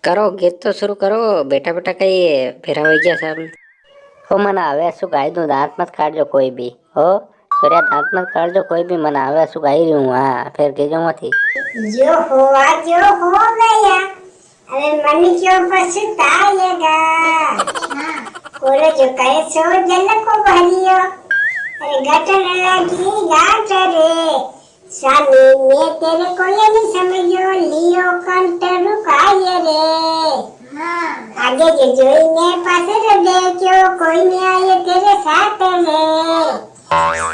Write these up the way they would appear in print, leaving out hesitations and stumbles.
करो गीत तो शुरू करो बेटा बेटा कही फेरा हो गया सब। हो मना आवे सु गाई दूं दांत मत काट जो कोई भी हो। सूर्या दांत मत काट जो कोई भी मना आवे सु गाई रही हूँ। हाँ फिर के जाऊँ थी जो हो गया। अरे मन क्यों पछताएगा। जो कहे सो जल को भरियो। अरे गटन लगी गाट रे। स्वामी मैं तेरे को ये नहीं समझो लियो कंट रुकाए रे। आगे जो जोई ने पास देखो कोई नहीं आए तेरे साथ में।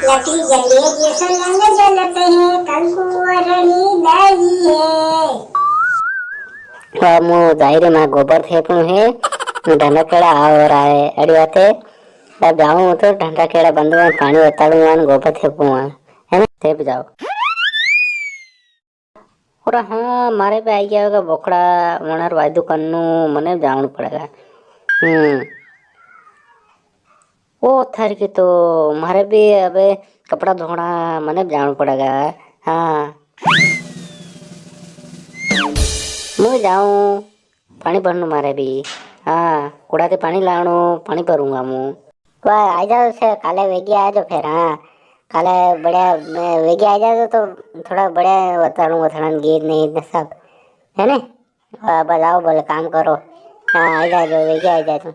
लकड़ी जले जैसे रंग जलते हैं कंकु अरणी दही है। मु जाहिर माँ गोबर फेंकू है ढंडा केड़ा आ रहा है अड़ी बात है। अब जाऊँ तो ढंडा केड़ा बंदू पानी बताड़ू गोबर फेंकू है ना थे जाओ। और हाँ मारे पे आई गया होगा बोकड़ा मनार वायदू कन्नू मने जाना पड़ेगा। वो थर की तो मारे भी अबे कपड़ा धोना मने जाना पड़ेगा। हाँ मैं जाऊँ पानी भरनू मारे भी। हाँ कूड़ा से पानी लाणू पानी भरूंगा मु। वह आ जाओ से काले वेगी आ जाओ फिर। हाँ काले बढ़िया वेगी आ जाओ तो थोड़ा बढ़िया बताऊँ वथड़ा गीत नहीं सब है ना। बजाओ बोले काम करो। हाँ आ जाओ वेगी आ जाओ।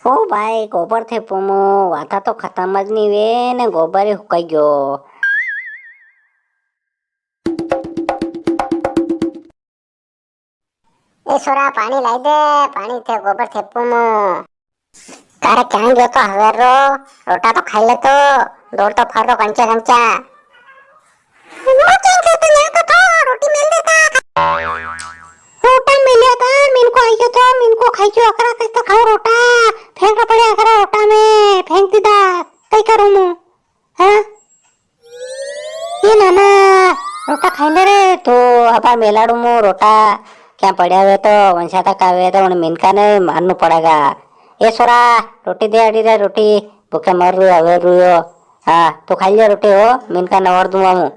ओ भाई गोबर थे पुमो वाता तो खत्म ज नहीं वे ने गोबर ही हुकाई गयो। ए सोरा पानी लाई दे पानी थे गोबर थे पुमो। तारे क्या जो तो हवेर रो रोटा तो खाई ले तो दौड़ तो फर रो कंचा कंचा। वो चेंज तो ना तो रोटी मिल देता। रोटा मिले था मिन को आई तो मिन को खाई जो अकरा किस तो खाओ रोटा फेंक पड़े अकरा रोटा में फेंक दीदा कई करूं मु। हां ये नाना रोटा खाई ले रे तो अपा मेलाड़ू मु रोटा क्या पड़ा हुए तो वंशा तक आवे तो उन मिनका ने मारनू पड़ेगा। ए सोरा रोटी दे अड़ी रे रोटी भूखे मर रही हवे रुयो। हाँ तो खाई ले रोटी हो मिनका नवर दूंगा मु।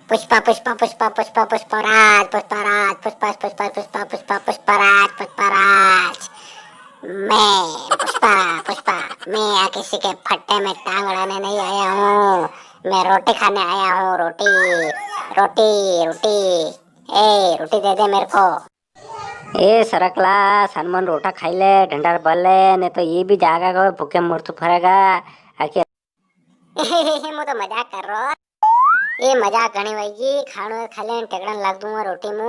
पुष्पा पुष्पा पुष्पा पुष्पा पुष्पराज पुष्पराज पुष्पा पुष्पा पुष्पा पुष्पा पुष्पराज पुष्पराज। मैं पुष्पा पुष्पा मैं किसी के फट्टे में टांग अड़ाने नहीं आया हूँ। मैं रोटी खाने आया हूँ रोटी रोटी रोटी। ए रोटी दे दे मेरे को। ए सरकला सनमन रोटा खाई ले ढंडा बल ले नहीं तो ये भी जागा को भूखे मृत्यु फरेगा आखिर। मैं तो मजाक कर रहा हूँ। ये मजाक घणी वही खानो खाले टेकड़न लाग दूंगा रोटी मु।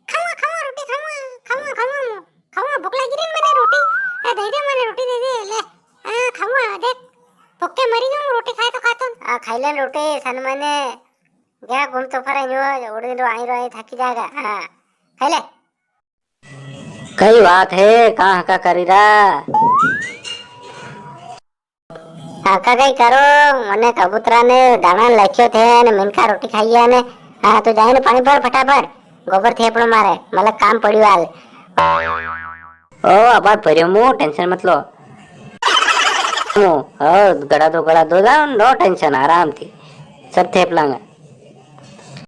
खाऊंगा खाऊंगा रोटी खाऊंगा खाऊंगा खाऊंगा मु खाऊंगा भूख लगी रे मैंने रोटी। ए दे दे मैंने रोटी दे दे ले। हां खाऊंगा देख भूखे मरी जाऊं रोटी खाए तो खातो। खाई ले रोटी सन मैंने गया घूम तो फरे जो उड़े रो आई रो थकी जाएगा। हां खाई ले। कई बात है कहाँ का करीरा। काका कई करो मने कबूतरा ने दाना लख्यो थे ने मिनका रोटी खाई ने। हां तो जाए ने पानी भर फटाफट गोबर थेपड़ो मारे मतलब काम पड़ियो हाल। ओ अब भरियो मु टेंशन मत लो। ओ गड़ा दो जाओ नो टेंशन आराम थी सब थेप लांगा।